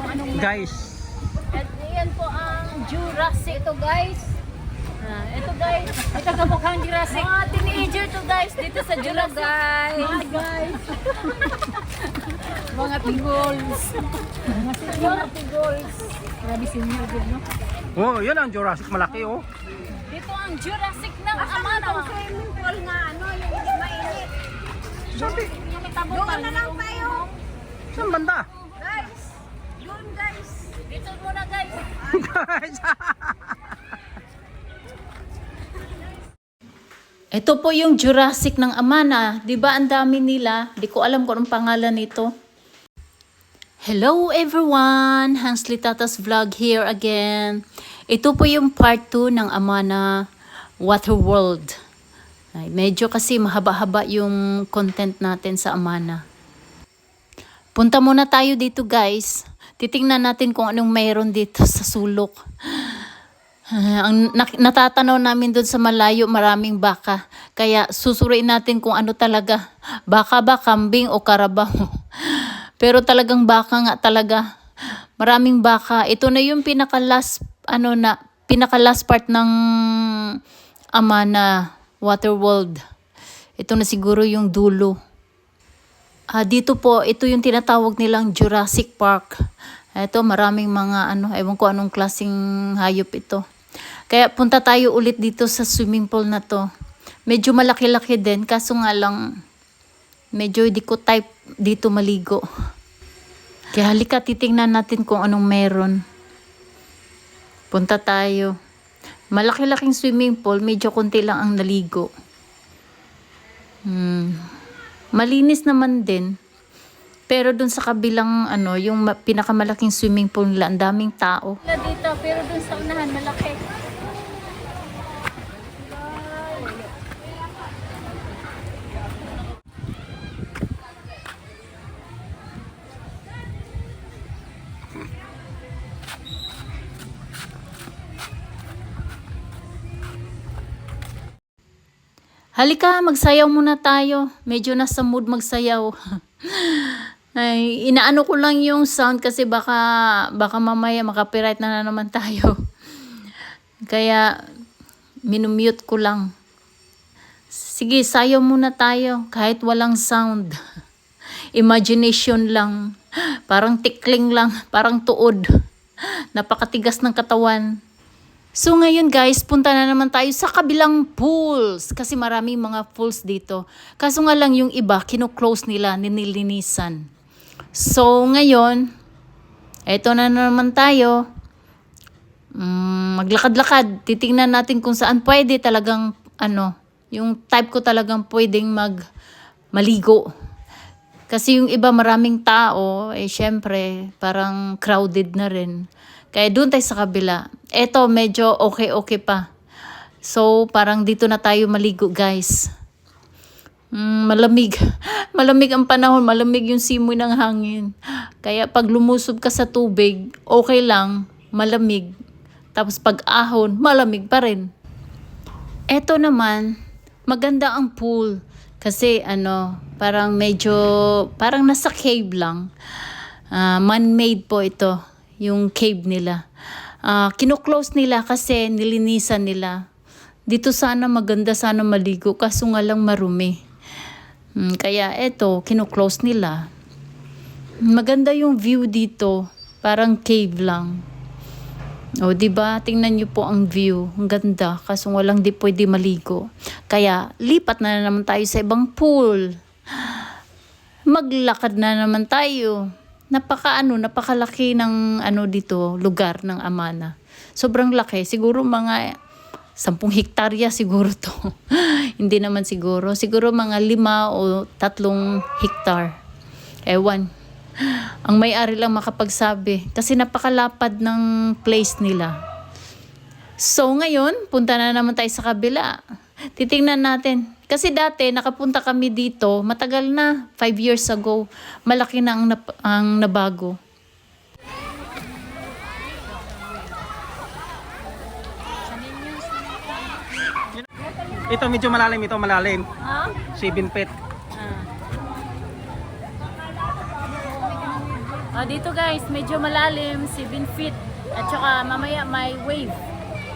kung anong Guys, At yan po ang Jurassic. Ito guys. Ito guys. Ito kamukhang Jurassic. Mga teenager to guys. Dito sa Jurassic. Guys. Hi guys. Mga tigols. Mga tigols. Grabe senior din, no? oh, yan ang Jurassic malaki oh. Dito ang Jurassic ng Amana. Ang swimming pool nga, ano, yung hindi mainit. Doon na lang tayo. Saan banda? Guys, doon guys. Dito muna guys. Guys, Ito po yung Jurassic ng Amana. Di ba ang dami nila? Di ko alam kung anong pangalan nito. Hello everyone! Hansly Tatas Vlog here again. Ito po yung part 2 ng Amana Waterworld. Ay, medyo kasi mahaba-haba yung content natin sa Amana. Punta muna tayo dito guys. Titingnan natin kung anong mayroon dito sa sulok. Ang natatanaw namin doon sa malayo, maraming baka. Kaya susuriin natin kung ano talaga. Baka ba, kambing o karabaho. Pero talagang baka nga talaga. Maraming baka. Ito na yung pinaka-last part ng Amana Waterworld. Ito na siguro yung dulo. Dito po, ito yung tinatawag nilang Jurassic Park. Ito, maraming mga ewan ko anong klaseng hayop ito. Kaya punta tayo ulit dito sa swimming pool na to. Medyo malaki-laki din, kaso nga lang, medyo di ko type dito maligo. Kaya halika, titingnan natin kung anong meron. Punta tayo. Malaki-laking swimming pool, medyo konti lang ang naligo. Malinis naman din. Pero dun sa kabilang yung pinakamalaking swimming pool nila, ang daming tao. Dito, pero dun sa unahan malaki. Halika, magsayaw muna tayo. Medyo nasa mood magsayaw. Ay, inaano ko lang yung sound kasi baka mamaya makapiright na naman tayo. Kaya minumute ko lang. Sige, sayaw muna tayo kahit walang sound. Imagination lang. Parang tickling lang, parang tuod. Napakatigas ng katawan. So ngayon guys, punta na naman tayo sa kabilang pools. Kasi maraming mga pools dito. Kaso nga lang yung iba, kino-close nila, ninilinisan. So ngayon, eto na naman tayo. Maglakad-lakad. Titingnan natin kung saan pwede talagang, yung type ko talagang pwedeng maligo. Kasi yung iba maraming tao, syempre, parang crowded na rin. Kaya doon tayo sa kabila. Eto, medyo okay pa. So, parang dito na tayo maligo, guys. Malamig. Malamig ang panahon. Malamig yung simoy ng hangin. Kaya pag lumusob ka sa tubig, okay lang. Malamig. Tapos pag ahon, malamig pa rin. Eto naman, maganda ang pool. Kasi parang parang nasa cave lang. Man-made po ito. Yung cave nila. Kino-close nila kasi nilinisan nila. Dito sana maganda sana maligo kaso nga lang marumi. Kaya eto, kino-close nila. Maganda yung view dito. Parang cave lang. O, diba? Tingnan nyo po ang view. Ang ganda. Kaso walang di pwede maligo. Kaya lipat na naman tayo sa ibang pool. Maglakad na naman tayo. Napakalaki ng dito, lugar ng Amana. Sobrang laki. Siguro mga 10 hektarya siguro to. Hindi naman siguro. Siguro mga 5 o 3 hektar. Ewan. Ang may-ari lang makapagsabi. Kasi napakalapad ng place nila. So ngayon, punta na naman tayo sa kabila. Titingnan natin. Kasi dati, nakapunta kami dito, matagal na, 5 years ago. Malaki na ang nabago. ito medyo malalim, ito malalim. 7 feet. Dito guys, medyo malalim, 7 feet. At saka mamaya may wave.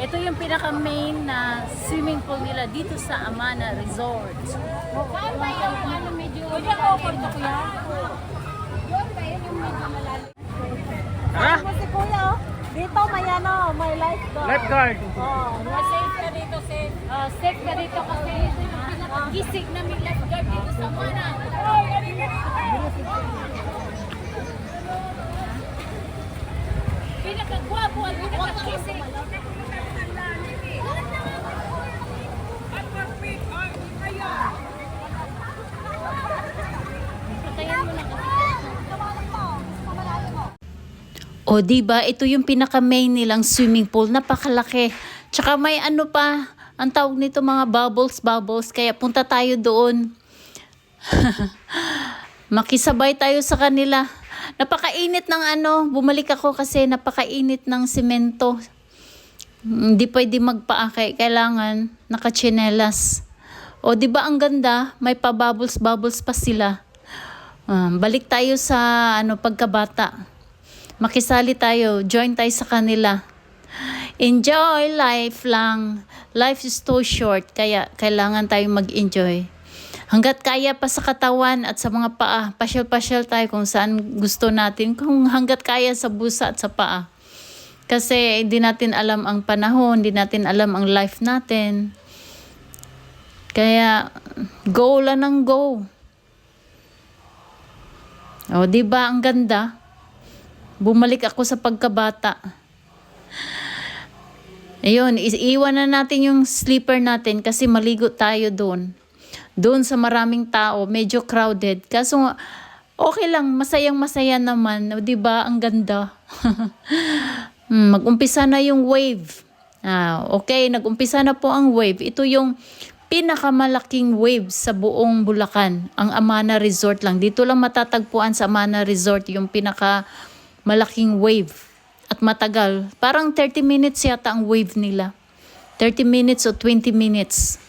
Ito yung pinaka-main na swimming pool nila dito sa Amana Resort. Saan ba yung ano medyo malalim? Yun ba yun yung medyo malalim? Tara! Si Kuya, oh. Dito may ano, may lifeguard. Lifeguard! Oh, safe ka dito, safe. Safe ka dito kasi ito yung pinaka-gisig namin lifeguard dito sa Amana. Pinaka-gwapo at pinaka-gisig. O di ba ito yung pinaka-main nilang swimming pool, napakalaki. Tsaka may ano pa, ang tawag nito mga bubbles, kaya punta tayo doon. Makisabay tayo sa kanila. Napakainit ng ano, bumalik ako kasi napakainit ng semento. Hindi pwede magpaakay, kailangan nakachinelas. O di ba ang ganda, may pa bubbles pa sila. Balik tayo sa ano pagkabata. Makisali tayo, join tayo sa kanila. Enjoy life lang. Life is too short, kaya kailangan tayong mag-enjoy. Hanggat kaya pa sa katawan at sa mga paa, pasyal-pasyal tayo kung saan gusto natin, kung hanggat kaya sa busa at sa paa. Kasi hindi natin alam ang panahon, hindi natin alam ang life natin. Kaya go lang ng go. O, di ba ang ganda? Bumalik ako sa pagkabata. Ayun, iiwan na natin yung sleeper natin kasi maligo tayo doon. Doon sa maraming tao, medyo crowded. Kaso okay lang, masayang-masaya naman. O, di ba? Ang ganda. Mag-umpisa na yung wave. Okay, nag-umpisa na po ang wave. Ito yung pinakamalaking wave sa buong Bulacan. Ang Amana Resort lang. Dito lang matatagpuan sa Amana Resort yung pinakamalaking wave. At matagal. Parang 30 minutes yata ang wave nila. 30 minutes o 20 minutes.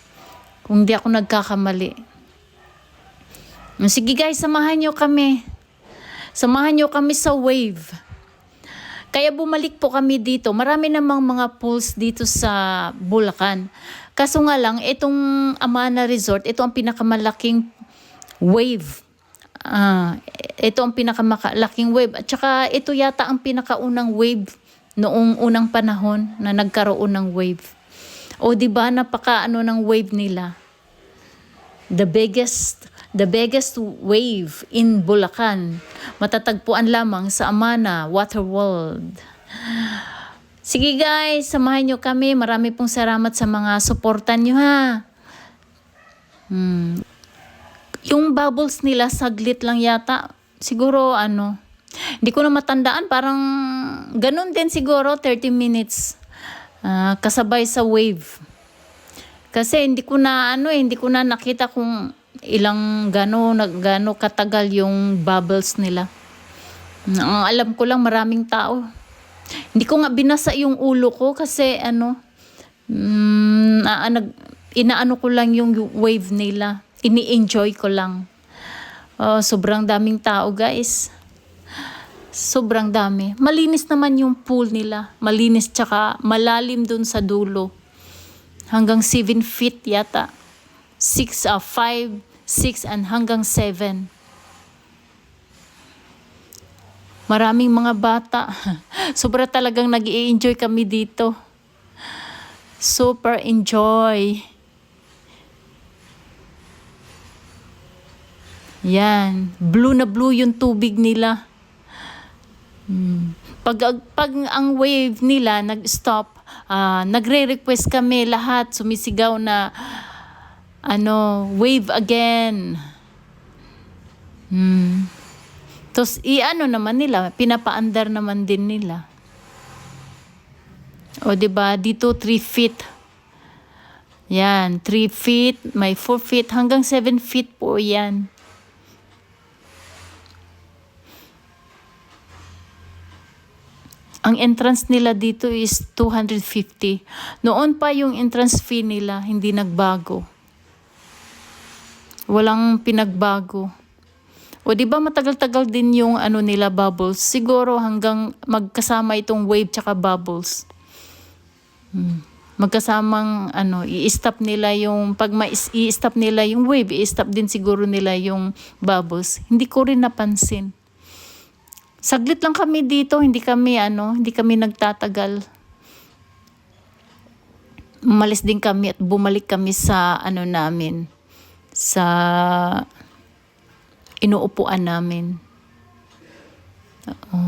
Kung di ako nagkakamali. Sige guys, samahan nyo kami. Samahan nyo kami sa wave. Kaya bumalik po kami dito. Marami namang mga pools dito sa Bulacan. Kaso nga lang, itong Amana Resort, ito ang pinakamalaking wave. Ito ang pinakamalaking wave. At saka ito yata ang pinakaunang wave noong unang panahon na nagkaroon ng wave. O di ba napaka ano ng wave nila? The biggest wave in Bulacan. Matatagpuan lamang sa Amana Water World. Sige guys, samahan nyo kami. Marami pong salamat sa mga suportan nyo ha. Yung bubbles nila saglit lang yata. Siguro ano, hindi ko na matandaan. Parang ganun din siguro, 30 minutes. Kasabay sa wave. Kasi hindi ko na nakita kung ilang gano katagal yung bubbles nila. Ang alam ko lang maraming tao. Hindi ko nga binasa yung ulo ko kasi inaano ko lang yung wave nila. Ini-enjoy ko lang. Sobrang daming tao guys. Sobrang dami. Malinis naman yung pool nila. Malinis tsaka malalim dun sa dulo. Hanggang 7 feet yata. 5, 6 and hanggang 7. Maraming mga bata. Sobra talagang nag-i-enjoy kami dito. Super enjoy. Yan. Blue na blue yung tubig nila. Pag ang wave nila nag-stop, nagre-request kami lahat, sumisigaw na wave again. Tapos naman nila, pinapaandar naman din nila. O diba, dito 3 feet. Yan, 3 feet, may 4 feet, hanggang 7 feet po yan. Ang entrance nila dito is 250. Noon pa yung entrance fee nila, hindi nagbago. Walang pinagbago. O di ba matagal-tagal din yung ano nila bubbles. Siguro hanggang magkasama itong wave tsaka bubbles. Magkasamang ano, i-stop nila yung pag i-stop nila yung wave, i-stop din siguro nila yung bubbles. Hindi ko rin napansin. Saglit lang kami dito, hindi kami nagtatagal. Umalis din kami at bumalik kami sa ano namin, sa inuupuan namin.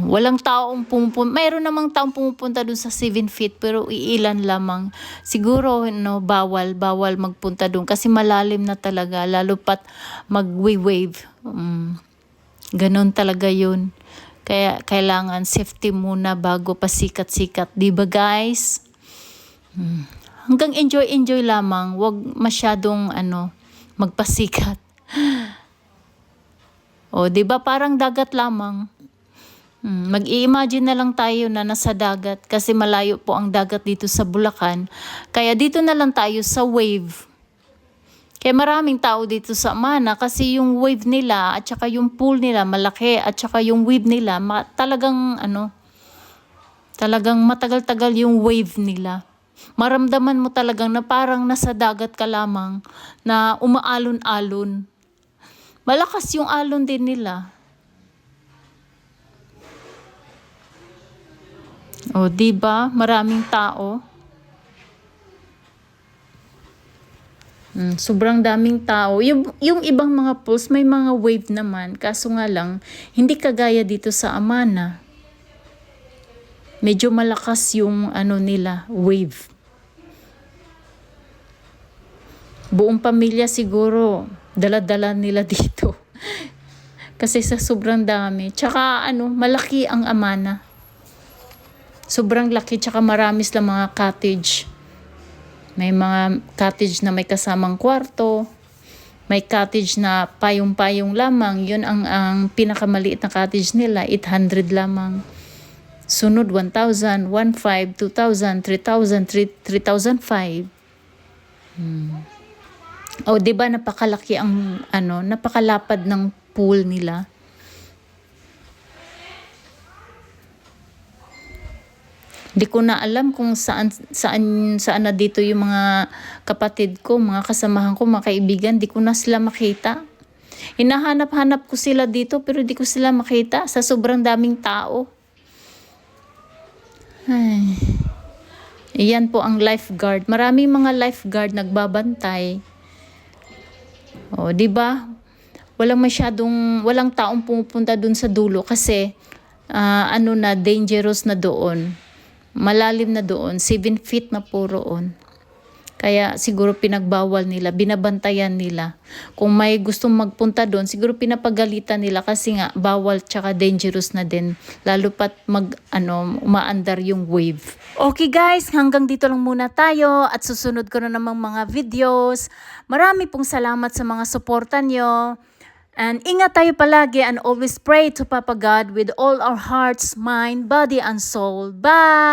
Walang taong pumupunta. Mayroon namang taong pumupunta dun sa 7 feet pero iilan lamang. Siguro no, bawal magpunta dun kasi malalim na talaga lalo pat mag-wave. Ganon talaga yun. Kaya kailangan safety muna bago pa sikat-sikat. Di ba guys? Hanggang enjoy lamang. Huwag masyadong magpasikat. O, di ba parang dagat lamang. Mag-i-imagine na lang tayo na nasa dagat kasi malayo po ang dagat dito sa Bulacan. Kaya dito na lang tayo sa wave. Kaya maraming tao dito sa Amana kasi yung wave nila at saka yung pool nila malaki at saka yung wave nila talagang matagal-tagal yung wave nila. Maramdaman mo talagang na parang nasa dagat ka lamang na umaalon-alon. Malakas yung alon din nila. O, di ba? Maraming tao. Sobrang daming tao. Yung ibang mga pools, may mga wave naman. Kaso nga lang, hindi kagaya dito sa Amana. Medyo malakas yung nila, wave. Buong pamilya siguro, dala-dala nila dito. Kasi sa sobrang dami. Tsaka malaki ang Amana. Sobrang laki, tsaka marami silang mga cottage. May mga cottage na may kasamang kwarto. May cottage na payong-payong lamang. Yun ang pinakamaliit na cottage nila, 800 lamang. Sunod, 1,000, 1,500, 2,000, 3,000, 3,500. O, diba napakalaki ang, napakalapad ng pool nila. Di ko na alam kung saan na dito yung mga kapatid ko, mga kasamahan ko, mga kaibigan. Di ko na sila makita. Hinahanap-hanap ko sila dito pero di ko sila makita sa sobrang daming tao. Ay. Iyan po ang lifeguard. Maraming mga lifeguard nagbabantay. O, di ba? Walang taong pumupunta dun sa dulo kasi dangerous na doon. Malalim na doon, 7 feet na po roon. Kaya siguro pinagbawal nila, binabantayan nila. Kung may gustong magpunta doon, siguro pinapagalitan nila kasi nga bawal tsaka dangerous na din. Lalo pat umaandar yung wave. Okay guys, hanggang dito lang muna tayo at susunod ko na namang mga videos. Marami pong salamat sa mga suporta nyo. And ingat tayo palagi and always pray to Papa God with all our hearts, mind, body, and soul. Bye!